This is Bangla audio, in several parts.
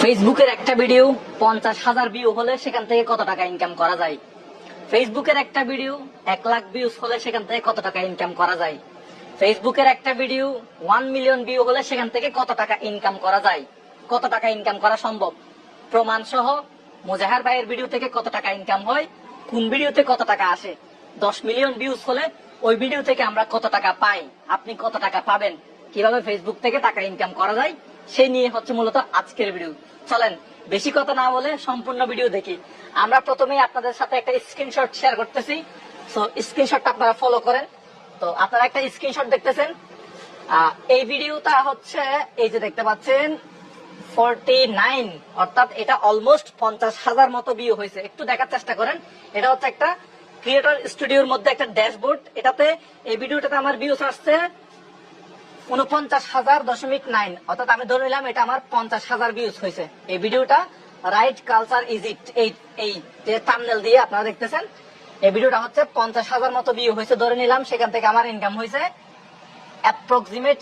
ফেসবুকের একটা ভিডিও 50,000 ভিউ হলে সেখান থেকে কত টাকা ইনকাম করা যায়? ফেসবুকের একটা ভিডিও 1 লাখ ভিউজ হলে সেখান থেকে কত টাকা ইনকাম করা যায়? ফেসবুকের একটা ভিডিও 1 মিলিয়ন ভিউ হলে সেখান থেকে কত টাকা ইনকাম করা যায়? কত টাকা ইনকাম করা সম্ভব? প্রমাণ সহ মুজাহার ভাইয়ের ভিডিও থেকে কত টাকা ইনকাম হয়, কোন ভিডিওতে কত টাকা আসে, 10 মিলিয়ন ভিউজ হলে ওই ভিডিও থেকে আমরা কত টাকা পাই, আপনি কত টাকা পাবেন, কিভাবে ফেসবুক থেকে টাকা ইনকাম করা যায় সেই নিয়ে হচ্ছে মূলত আজকের ভিডিও। চলেন বেশি কথা না বলে সম্পূর্ণ ভিডিও দেখি। আমরা প্রথমেই আপনাদের সাথে একটা স্ক্রিনশট শেয়ার করতেছি, সো স্ক্রিনশটটা আপনারা ফলো করেন। তো আপনারা একটা স্ক্রিনশট দেখতেছেন, এই ভিডিওটা হচ্ছে এই যে দেখতে পাচ্ছেন 49, অর্থাৎ এটা অলমোস্ট 50,000 মতো ভিউ হয়েছে। একটু দেখার চেষ্টা করেন, এটা হচ্ছে একটা ক্রিয়েটর স্টুডিওর মধ্যে একটা ড্যাশবোর্ড। এটাতে এই ভিডিওটাতে আমার ভিউজ আসছে 49,000.9, অর্থাৎ আমি ধরে নিলাম এটা আমার 50,000 ভিউজ হয়েছে। এই ভিডিওটা রাইট কালচার ইজ ইট, এই যে থাম্বনেল দিয়ে আপনারা দেখতেছেন, এই ভিডিওটা হচ্ছে 50,000 মতো ভিউ হয়েছে ধরে নিলাম। সেখান থেকে আমার ইনকাম হয়েছে approximate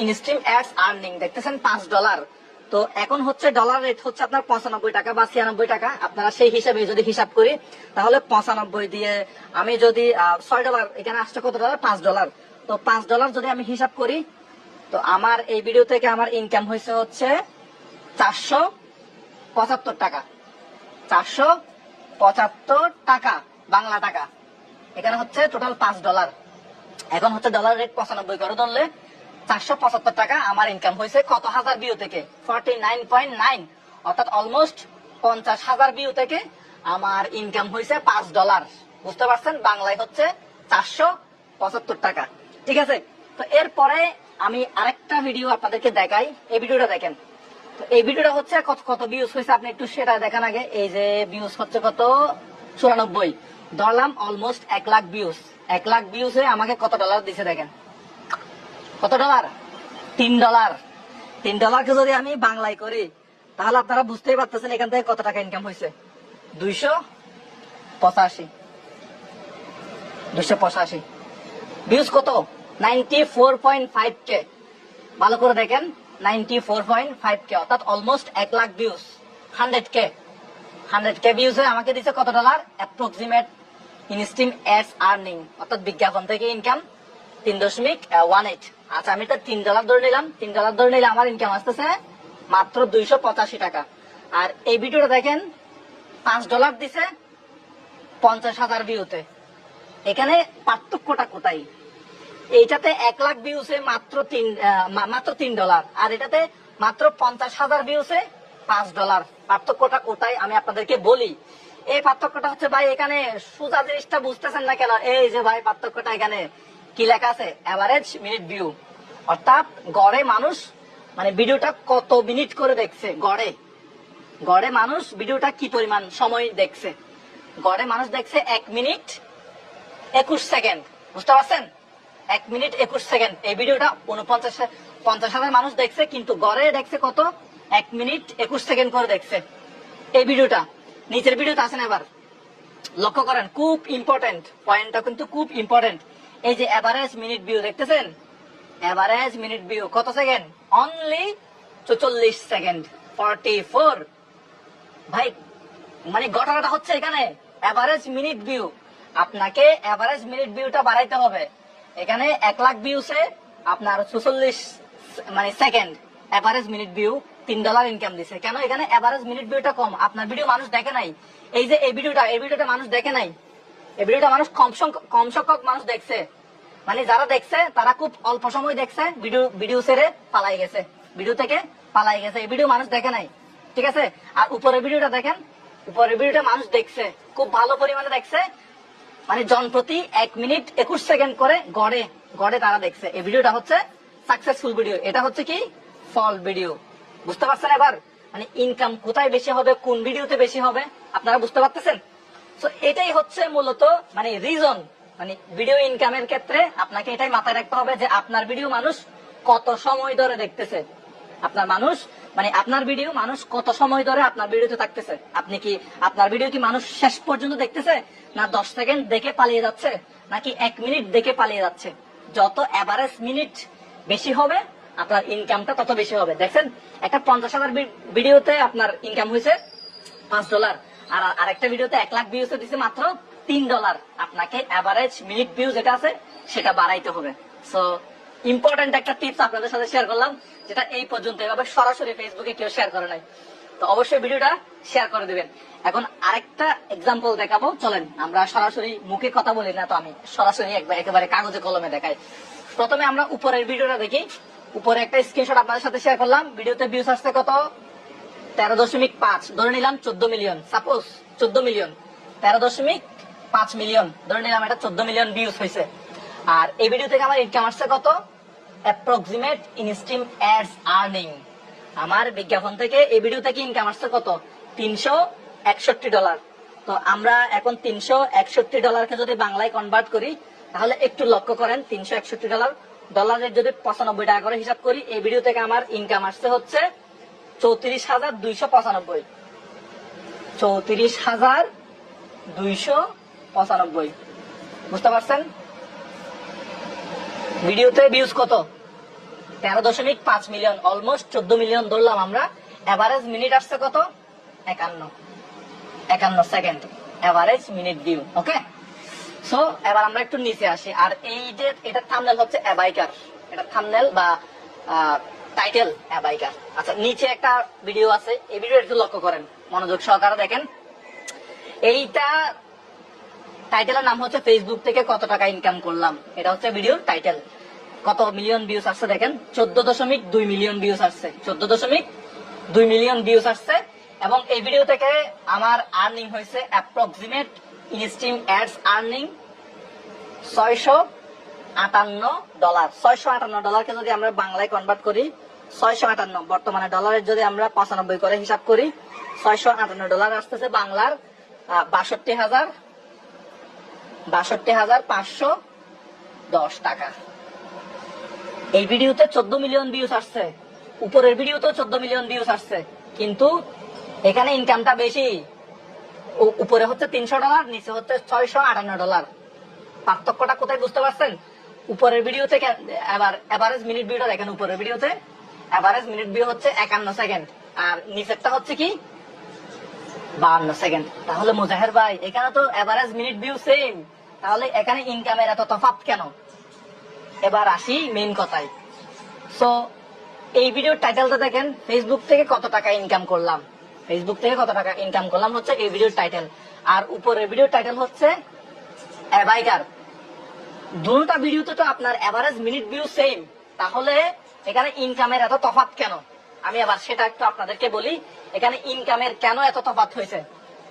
in stream ads earning দেখতেছেন $5। তো এখন হচ্ছে ডলার রেট হচ্ছে আপনার 95 টাকা বা 96 টাকা। আপনারা সেই হিসাবে যদি হিসাব করি তাহলে 95 দিয়ে আমি যদি $6, এখানে আসছে কত ডলার, $5। তো $5 যদি আমি হিসাব করি, তো আমার এই ভিডিও থেকে আমার ইনকাম হয়েছে হচ্ছে 475 টাকা, 475 টাকা বাংলা টাকা। এখানে হচ্ছে টোটাল $5। এখন হচ্ছে ডলার রেট 95 করে ধরলে 475 টাকা আমার ইনকাম হয়েছে কত হাজার ভিউ থেকে, 49.9, অর্থাৎ অলমোস্ট 50,000 ভিউ থেকে আমার ইনকাম হয়েছে $5। বুঝতে পারছেন, বাংলায় হচ্ছে 475 টাকা। ঠিক আছে, তো এরপরে আমি আরেকটা ভিডিও আপনাদেরকে দেখাই। এই ভিডিওটা দেখেন, তো এই ভিডিওটা হচ্ছে কত কত ভিউজ হয়েছে আপনি একটু সেটা দেখান আগে। এই যে ভিউজ হচ্ছে কত 94, ধরলাম অলমোস্ট 1 লাখ ভিউজ। 1 লাখ ভিউজে আমাকে কত ডলার দিছে দেখেন, কত ডলার, $3। $3কে যদি আমি বাংলায় করি তাহলে আপনারা বুঝতেই পারতেছেন এখান থেকে কত টাকা ইনকাম হয়েছে, 285 ভিউজ কত, 94.5K। ভালো করে দেখেন, 94.5K, অর্থাৎ অলমোস্ট 1 লাখ ভিউজ, 100K ভিউজে আমাকে দিচ্ছে কত dollar, approximate in stream ads earning, অর্থাৎ বিজ্ঞাপন থেকে ইনকাম 3.18। আচ্ছা, আমি এটা $3 ধরে নিলাম, $3 ধরে নিলে আমার ইনকাম আসতেছে মাত্র 285 টাকা। আর এই ভিডিওটা দেখেন, $5 দিছে 50,000 ভিউতে। এখানে পার্থক্যটা কোথায়? এইটাতে 1 লাখ ভিউসে মাত্র $3, আর এটাতে মাত্র 50,000 ভিউসে $5। পার্থক্যটা কোথায় আমি আপনাদেরকে বলি। এই পার্থক্যটা হচ্ছে ভাই, এখানে সোজা জিনিসটা বুঝতেছেন না কেন? এই যে ভাই পার্থক্যটা এখানে কি লেখা আছে, এভারেজ মিনিট ভিউ, অর্থাৎ গড়ে মানুষ মানে ভিডিওটা কত মিনিট করে দেখছে, গড়ে মানুষ ভিডিওটা কি পরিমাণ সময় দেখছে। গড়ে মানুষ দেখছে 1 মিনিট 21 সেকেন্ড। বুঝতে পারছেন, 1 মিনিট 21 সেকেন্ড। এই ভিডিওটা 50,000 মানুষ দেখছে, কিন্তু গড়ে দেখছে কত, 1 মিনিট 21 সেকেন্ড করে দেখছে এই ভিডিওটা। নিচের ভিডিওতে আসেন, এবার লক্ষ্য করেন, খুব ইম্পর্টেন্ট পয়েন্টটা, কিন্তু খুব ইম্পর্টেন্ট। এই যে এভারেজ মিনিট ভিউ দেখতেছেন, এভারেজ মিনিট ভিউ কত সেকেন্ড, অনলি 44 সেকেন্ড, 44। ভাই মানে ঘটনাটা হচ্ছে এখানে এভারেজ মিনিট ভিউ, আপনাকে এভারেজ মিনিট ভিউটা বাড়াইতে হবে। এখানে 1 লাখ ভিউসে আপনার 44 মানে second average minute view, $3 income দিছে। কেন? এখানে এভারেজ মিনিট ভিউটা কম, আপনার ভিডিও মানুষ দেখে নাই। এই যে এই ভিডিওটা মানুষ দেখে নাই, এই ভিডিওটা মানুষ কম সংখ্যক মানুষ দেখছে। মানে যারা দেখছে তারা খুব অল্প সময় দেখছে, ভিডিও ছেড়ে পালাই গেছে, ভিডিও থেকে পালাই গেছে, এই ভিডিও মানুষ দেখে নাই। ঠিক আছে, আর উপরের ভিডিওটা দেখেন, উপরের ভিডিওটা মানুষ দেখছে, খুব ভালো পরিমাণে দেখছে, মানে জনপ্রতি 1 মিনিট 21 সেকেন্ড করে গড়ে তারা দেখছে। এই ভিডিওটা হচ্ছে সাকসেসফুল ভিডিও, এটা হচ্ছে কি ফল ভিডিও। বুঝতে পারছেন এবার, মানে ইনকাম কোথায় বেশি হবে, কোন ভিডিওতে বেশি হবে, আপনারা বুঝতে পারতেছেন। তো এটাই হচ্ছে মূলত মানে রিজন, মানে ভিডিও ইনকামের ক্ষেত্রে আপনাকে এটাই মাথায় রাখতে হবে যে আপনার ভিডিও মানুষ কত সময় ধরে দেখতেছে। আপনার ভিডিও মানুষ কত সময় ধরে আপনার ভিডিওতে থাকতেছে। আপনার ভিডিও কি মানুষ শেষ পর্যন্ত দেখতেছে, না 10 সেকেন্ড দেখে পালিয়ে যাচ্ছে, নাকি 1 মিনিট দেখে পালিয়ে যাচ্ছে? যত এভারেজ মিনিট বেশি হবে আপনার ইনকামটা তত বেশি হবে। দেখছেন, একটা 50,000 ভিডিওতে আপনার ইনকাম হয়েছে $5, আর আরেকটা ভিডিওতে 1 লাখ ভিউজ দিচ্ছে মাত্র $3। আপনাকে এভারেজ মিনিট ভিউ যেটা আছে সেটা বাড়াইতে হবে। সো ইম্পর্টেন্ট একটা টিপস আপনাদের সাথে শেয়ার করলাম, যেটা এই পর্যন্ত এভাবে সরাসরি ফেসবুকে কেউ শেয়ার করে নাই। তো অবশ্যই ভিডিওটা শেয়ার করে দিবেন। এখন আরেকটা এক্সাম্পল দেখাবো, চলেন আমরা সরাসরি মুখে কথা বলি না, তো আমি সরাসরি একেবারে কাগজে কলমে দেখাই। প্রথমে আমরা উপরের ভিডিওটা দেখি। উপরে একটা স্ক্রিনশট আপনাদের সাথে শেয়ার করলাম। ভিডিওতে ভিউজ আসছে কত? 13.5, ধরে নিলাম 14 মিলিয়ন। সাপোজ 14 মিলিয়ন, 13.5 মিলিয়ন ধরে নিলাম, এটা 14 মিলিয়ন ভিউজ হয়েছে। আর এই ভিডিও থেকে আমার ইনকাম আসছে কত? অ্যাপ্রক্সিমেট ইনস্ট্রিম অ্যাডস আর্নিং, আমার বিজ্ঞাপন থেকে এই ভিডিও থেকে ইনকাম আসছে কত? $361। তো আমরা এখন $361 যদি বাংলায় কনভার্ট করি, তাহলে একটু লক্ষ্য করেন, $361 ডলারের যদি 95 টাকা করে হিসাব করি, এই ভিডিও থেকে আমার ইনকাম আসছে হচ্ছে 34,295। 34,295, বুঝতে পারছেন? ভিডিওতে ভিউজ কত? 13.5 মিলিয়ন, অলমোস্ট 14 মিলিয়ন ধরলাম আমরা। এভারেজ মিনিট আসছে কত? 51 সেকেন্ড এভারেজ মিনিট ভিউ। ওকে, সো এবার আমরা একটু নিচে আসি। আর এই যে এটা থাম্বনেল হচ্ছে অ্যাবাইকার, এটা থাম্বনেল বা টাইটেল অ্যাবাইকার। আচ্ছা, নিচে একটা ভিডিও আছে, এই ভিডিও একটু লক্ষ্য করেন, মনোযোগ সহকারে দেখেন। এইটা টাইটেলের নাম হচ্ছে ফেসবুক থেকে কত টাকা ইনকাম করলাম, এটা হচ্ছে ভিডিওর টাইটেল। কত মিলিয়ন ভিউজ আসছে দেখেন? 14.2 মিলিয়ন ভিউজ আসছে, 14.2 মিলিয়ন ভিউজ আসছে। এবং এই ভিডিও থেকে আমার আর্নিং হয়েছে অ্যাপ্রক্সিমেট ইনস্ট্রিম অ্যাডস আর্নিং $658। $658 যদি আমরা বাংলায় কনভার্ট করি, 658 বর্তমানে ডলারের যদি আমরা 95 করে হিসাব করি, $658 আসতেছে বাংলার 62,510 টাকা। এই ভিডিওতে 14 মিলিয়ন ভিউজ আসছে, উপরের ভিডিওতেও 14 মিলিয়ন ভিউজ আসছে, কিন্তু এখানে ইনকামটা বেশি। উপরে হচ্ছে $300, নিচে হচ্ছে $658। পার্থক্যটা কোথায় বুঝতে পারছেন? উপরের ভিডিও থেকে এবার এভারেজ মিনিট ভিউটা দেখেন, উপরের ভিডিওতে এভারেজ মিনিট ভিউ হচ্ছে 51 সেকেন্ড, আর নিচেরটা হচ্ছে কি 52 সেকেন্ড। তাহলে মুজাহের ভাই, এখানে তো এভারেজ মিনিট ভিউ সেম, তাহলে এখানে ইনকামের এত তফাৎ কেন? এবার আসি মেইন কথায়। সো এই ভিডিওর টাইটেলটা দেখেন, ফেসবুক থেকে কত টাকা ইনকাম করলাম। ফেসবুক থেকে কত টাকা ইনকাম করলাম হচ্ছে এই ভিডিওর টাইটেল, আর উপরের ভিডিওর টাইটেল হচ্ছে অ্যাবাইকার। দুটোটা ভিডিওতে তো আপনার এভারেজ মিনিট ভিউ সেম, তাহলে এখানে ইনকামের এত তফাৎ কেন? আমি আবার সেটা একটু আপনাদেরকে বলি, এখানে ইনকামের কেন এত তফাৎ হয়েছে।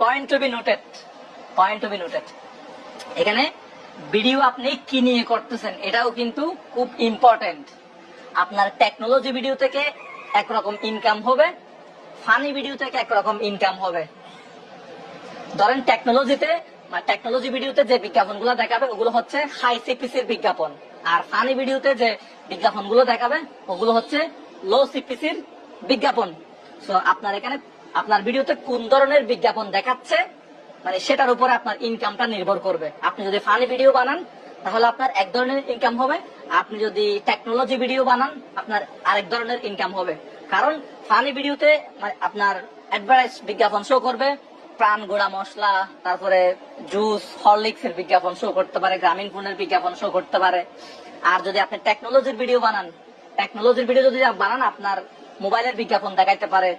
Point to be noted, point to be noted. এখানে ভিডিও আপনি কি নিয়ে করতেছেন এটাও কিন্তু খুব ইম্পর্টেন্ট। আপনার টেকনোলজি ভিডিও থেকে একরকম ইনকাম হবে, ফানি ভিডিও থেকে একরকম ইনকাম হবে। ধরেন টেকনোলজি ভিডিওতে যে বিজ্ঞাপনগুলো দেখাবে ওগুলো হচ্ছে হাই সিপিসির বিজ্ঞাপন, আর ফানি ভিডিওতে যে বিজ্ঞাপনগুলো দেখাবে ওগুলো হচ্ছে লো সিপিসির বিজ্ঞাপন। সো আপনার এখানে আপনার ভিডিওতে কোন ধরনের বিজ্ঞাপন দেখাচ্ছে, মানে সেটার উপরে আপনার ইনকামটা নির্ভর করবে। আপনি যদি ফানি ভিডিও বানান তাহলে আপনার এক ধরনের ইনকাম হবে, আপনি যদি টেকনোলজি ভিডিও বানান আপনার আরেক ধরনের ইনকাম হবে। কারণ ফানি ভিডিওতে আপনার অ্যাডভার্টাইজ বিজ্ঞাপন শো করবে, প্রাণ গোড়া মশলা, তারপরে জুস, হরলিক্স এর বিজ্ঞাপন শো করতে পারে, গ্রামীণ ফোনের বিজ্ঞাপন শো করতে পারে। আর যদি আপনি টেকনোলজির ভিডিও বানান, টেকনোলজির ভিডিও যদি বানান আপনার মোবাইলের বিজ্ঞাপন দেখাইতে পারে,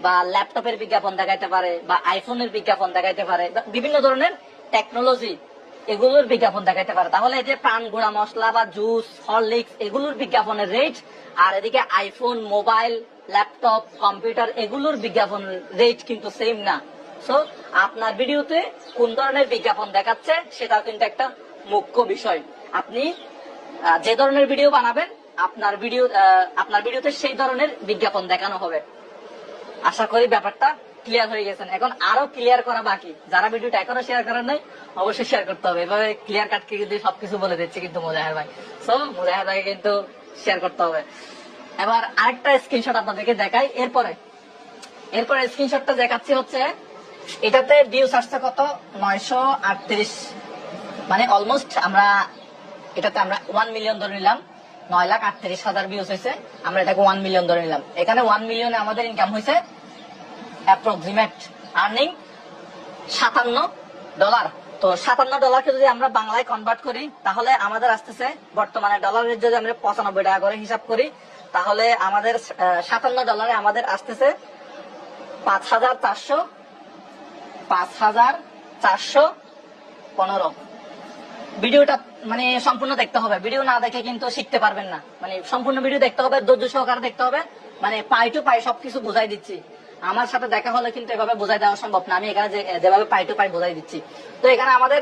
বা ল্যাপটপের বিজ্ঞাপন দেখাইতে পারে, বা আইফোনের বিজ্ঞাপন দেখাইতে পারে, বিভিন্ন ধরনের টেকনোলজি এগুলোর বিজ্ঞাপন দেখাইতে পারে। তাহলে এই যে প্রাণ গোড়া মশলা বা জুস, হরলিক্স এগুলোর বিজ্ঞাপনের রেট, আর এদিকে আইফোন, মোবাইল, ল্যাপটপ, কম্পিউটার এগুলোর বিজ্ঞাপন রেট কিন্তু সেম না। সো আপনার ভিডিওতে কোন ধরনের বিজ্ঞাপন দেখাচ্ছে সেটাও কিন্তু একটা মুখ্য বিষয়। আপনি যে ধরনের ভিডিও বানাবেন আপনার ভিডিওতে সেই ধরনের বিজ্ঞাপন দেখানো হবে। আশা করি ব্যাপারটা ক্লিয়ার হয়ে গেছেন। এখন আরো ক্লিয়ার করা বাকি, যারা ভিডিওটা এখনো শেয়ার করেন নাই অবশ্যই শেয়ার করতে হবে। এভাবে ক্লিয়ার কাটকে কিন্তু সবকিছু বলে দিচ্ছে কিন্তু মুজাহির ভাই। সো মুজাহির ভাইকে কিন্তু শেয়ার করতে হবে। এবার আরেকটা স্ক্রিনশট আপনাদেরকে দেখাই। এরপরে স্ক্রিনশটটা দেখাচ্ছি হচ্ছে, এটাতে ভিউজ আসছে কত? 938, মানে অলমোস্ট আমরা এটাতে আমরা 1 মিলিয়ন ধরে নিলাম। 9,38,000 ভিউজ হয়েছে, আমরা এটাকে 1 মিলিয়ন ধরে নিলাম। এখানে 1 মিলিয়নে আমাদের ইনকাম হয়েছে অ্যাপ্রক্সিমেট আর্নিং $57। তো $57 যদি আমরা বাংলায় কনভার্ট করি তাহলে আমাদের আসতেছে বর্তমানে ডলারের যদি আমরা 95 টাকা করে হিসাব করি তাহলে আমাদের $57 আমাদের আসতেছে 5,415। ভিডিওটা মানে সম্পূর্ণ দেখতে হবে, ভিডিও না দেখে কিন্তু শিখতে পারবেন না। মানে সম্পূর্ণ ভিডিও দেখতে হবে, ধৈর্য সহকারে দেখতে হবে। মানে পাই টু পাই সবকিছু বোঝাই দিচ্ছি। আমার সাথে দেখা হলে কিন্তু এভাবে বোঝাই দেওয়া সম্ভব না, আমি এখানে যেভাবে পাই টু পাই বোঝাই দিচ্ছি। তো এখানে আমাদের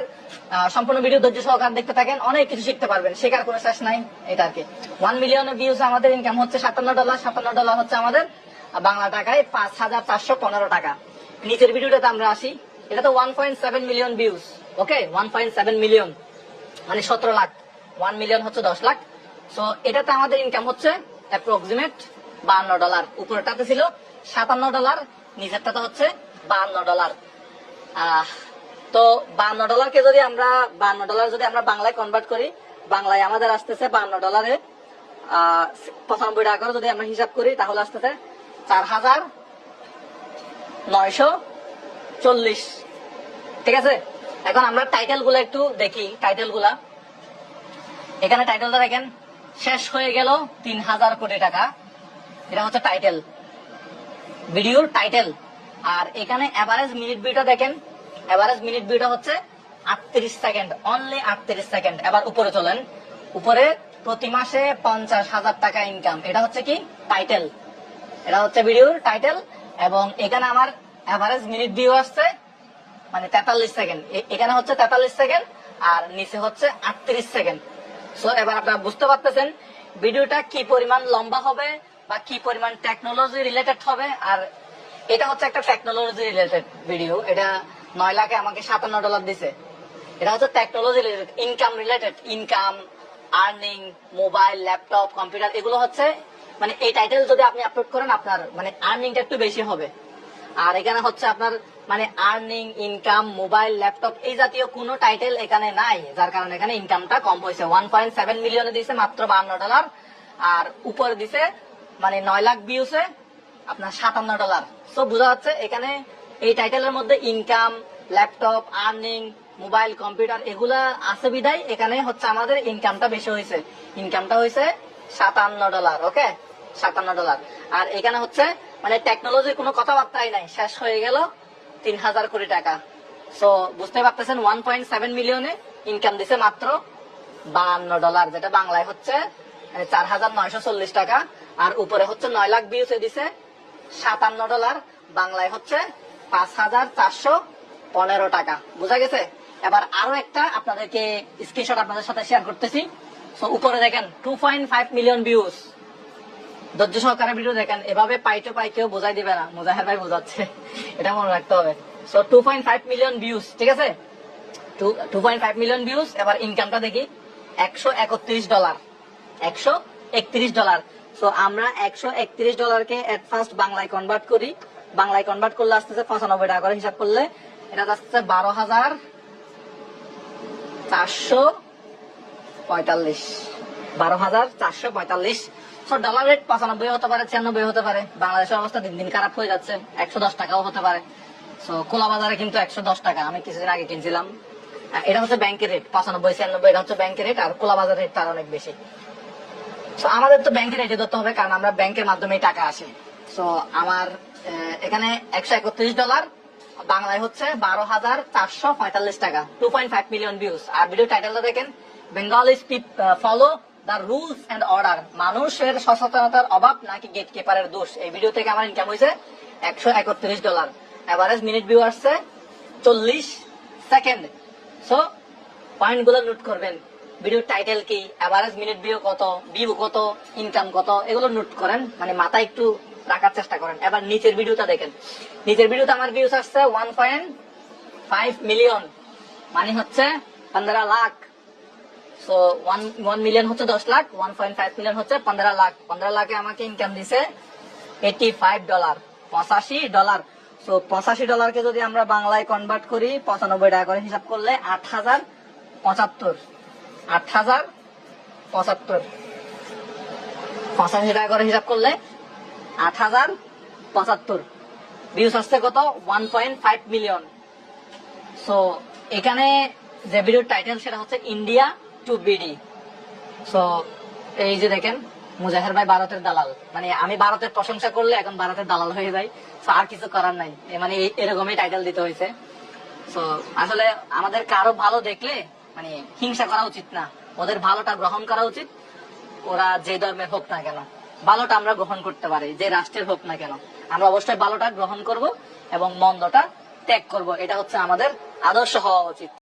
সম্পূর্ণ ভিডিও ধৈর্য সহকারে দেখতে থাকেন, অনেক কিছু শিখতে পারবেন, শেখার কোনো শেষ নাই। এটা আর কি 1 মিলিয়ন ভিউজ আমাদের ইনকাম হচ্ছে $57। $57 হচ্ছে আমাদের বাংলা টাকায় 5,415 টাকা। নিচের ভিডিওটাতে আমরা আসি, এটা তো 1.7 মিলিয়ন ভিউজ। ওকে, 1.7 মিলিয়ন মানে 17 লাখ। 1 মিলিয়ন হচ্ছে 10 লাখ। সো এটাতে আমাদের ইনকাম হচ্ছে অ্যাপ্রক্সিমেট $52। উপরেরটাতে ছিল $57, নিচেরটাতে হচ্ছে $52। তো $52 কে যদি আমরা $52 যদি আমরা বাংলায় কনভার্ট করি, বাংলায় আমাদের আসতেছে $52 95 টাকা করে যদি আমরা হিসাব করি তাহলে আসতেছে 4,940। ঠিক আছে, এখন আমরা টাইটেল গুলা একটু দেখি। টাইটেল গুলা এখানে টাইটেলটা দেখেন, শেষ হয়ে গেল 3,000 কোটি টাকা। এটা হচ্ছে টাইটেল, ভিডিওর টাইটেল। আর এখানে এভারেজ মিনিট ভিউটা দেখেন, এভারেজ মিনিট ভিউটা হচ্ছে 38 সেকেন্ড, অনলি 38 সেকেন্ড। এবার উপরে চলেন, উপরে প্রতি মাসে 50,000 টাকা ইনকাম। এটা হচ্ছে কি টাইটেল, এটা হচ্ছে ভিডিওর টাইটেল। এবং এখানে আমার এভারেজ মিনিট ভিউ আসছে মানে 43 সেকেন্ড, এখানে হচ্ছে 43 সেকেন্ড আর নিচে হচ্ছে 38 সেকেন্ড। সো এবার আপনারা বুঝতে পারতেছেন ভিডিওটা কি পরিমাণ লম্বা হবে বা কি পরিমাণ টেকনোলজি রিলেটেড হবে। আর এটা হচ্ছে একটা টেকনোলজি রিলেটেড ভিডিও। এটা 9 লাখে আমাকে $57 দিছে। এটা হচ্ছে technology related, income related, income, earning, mobile, laptop, computer, এগুলো হচ্ছে মানে এই টাইটেল যদি আপনি আপলোড করেন আপনার মানে আর্নিংটা একটু বেশি হবে। আর এখানে হচ্ছে আপনার মানে আর্নিং, ইনকাম, মোবাইল, ল্যাপটপ এই জাতীয় কোনো টাইটেল এখানে নাই, যার কারণে এখানে ইনকামটা কম হয়েছে। 1.7 মিলিয়নে দিছে মাত্র $52। আর উপরে দিছে মানে 9 লাখ ভিউসে আপনার $57। সো বোঝা যাচ্ছে এখানে এই টাইটেলের মধ্যে income, laptop, earning, mobile, computer এগুলা আছে বিদায় এখানে হচ্ছে আমাদের ইনকামটা বেশি হয়েছে। ইনকামটা হয়েছে $57। ওকে, $57। আর এখানে হচ্ছে মানে টেকনোলজির কোনো কথাবার্তাই নাই, শেষ হয়ে গেল 3,000 কোটি টাকা। সো বুঝতে পারতেছেন 1.7 মিলিয়নে ইনকাম দিছে মাত্র $52, যেটা বাংলায় হচ্ছে 4,940 টাকা। আর উপরে হচ্ছে 9 লাখ ভিউসে দিছে $57, বাংলায় হচ্ছে 5,415 টাকা। বোঝা গেছে? এবার আরো একটা আপনাদেরকে স্ক্রিনশট আপনাদের সাথে শেয়ার করতেছি। সো উপরে দেখেন 2.5 মিলিয়ন ভিউজ। ধৈর্য সহকারে ভিডিও দেখেন, এভাবে পাই টু পাই কেউ বোঝাই দিবে না, মুজাহির ভাই বোঝাচ্ছে, এটা মনে রাখতে হবে। সো 2.5 মিলিয়ন ভিউজ, ঠিক আছে, 2.5 মিলিয়ন ভিউজ। এবার ইনকামটা দেখি, $131, $131। সো আমরা $131 কে এট ফার্স্ট বাংলায় কনভার্ট করি। বাংলায় কনভার্ট করলে আসতেছে 95 টাকা করে হিসাব করলে এটা আসতেছে 12,445, 12,445। ডলার রেট 95 হতে পারে, 96 হতে পারে। বাংলাদেশের অবস্থা দিন দিন খারাপ হয়ে যাচ্ছে, 110 টাকাও হতে পারে। সো খোলা বাজারে কিন্তু 110 টাকা, আমি কিছুদিন আগে কিনছিলাম। এটা হচ্ছে ব্যাংকের রেট 95, 96, এটা হচ্ছে ব্যাংকের রেট। আর খোলা বাজার রেট তার অনেক বেশি। সো আমাদের তো ব্যাংকের রেটে ধরতে হবে, কারণ আমরা ব্যাংকের মাধ্যমে টাকা আসে। সো আমার এখানে $131, বাংলায় হচ্ছে 12,445 টাকা, 2.5 মিলিয়ন ভিউজ। আর ভিডিও টাইটেলটা দেখেন, Bengalis follow the rules and order, মানুষের সচেতনতার অভাব নাকি গেট কিপারের দোষ। এই ভিডিও থেকে আমার ইনকাম হয়েছে $131। এভারেজ মিনিট ভিউ আসছে 40 সেকেন্ড। সো পয়েন্ট গুলো নোট করবেন, ভিডিও টাইটেল কি, এভারেজ মিনিট ভিউ কত, ইনকাম কত, এগুলো নোট করেন, মানে মাথায় একটু রাখার চেষ্টা করেন। এবার নিচের ভিডিওটা দেখেন, নিচের ভিডিওতে আমার ভিউজ আসছে 1.5 মিলিয়ন, মানে হচ্ছে 15 লাখ। সো 1 মিলিয়ন হচ্ছে 10 লাখ, 1.5 মিলিয়ন হচ্ছে 15 লাখ। 15 লাখে আমাকে ইনকাম দিছে $85, $85। সো $85 কে যদি আমরা বাংলায় কনভার্ট করি 95 টাকা করে হিসাব করলে 8,075, 8,075। 85 টাকা করে হিসাব করলে 8075 ভিউজ আসছে কত 1.5 মিলিয়ন। সো এখানে যে ভিডিওর টাইটেল সেটা হচ্ছে ইন্ডিয়া টু বিডি। সো এই যে দেখেন মুজাহের ভাই ভারতের দালাল, মানে আমি ভারতের প্রশংসা করলে এখন ভারতের দালাল হয়ে যাই। তো আর কিছু করার নাই, মানে এরকমই টাইটেল দিতে হয়েছে। তো আসলে আমাদের কারো ভালো দেখলে মানে হিংসা করা উচিত না, ওদের ভালোটা গ্রহণ করা উচিত। ওরা যে ধর্মের হোক না কেন, ভালোটা আমরা গ্রহণ করতে পারি, যে রাষ্ট্রের হোক না কেন আমরা অবশ্যই ভালোটা গ্রহণ করব এবং মন্দটা ত্যাগ করব। এটা হচ্ছে আমাদের আদর্শ হওয়া উচিত।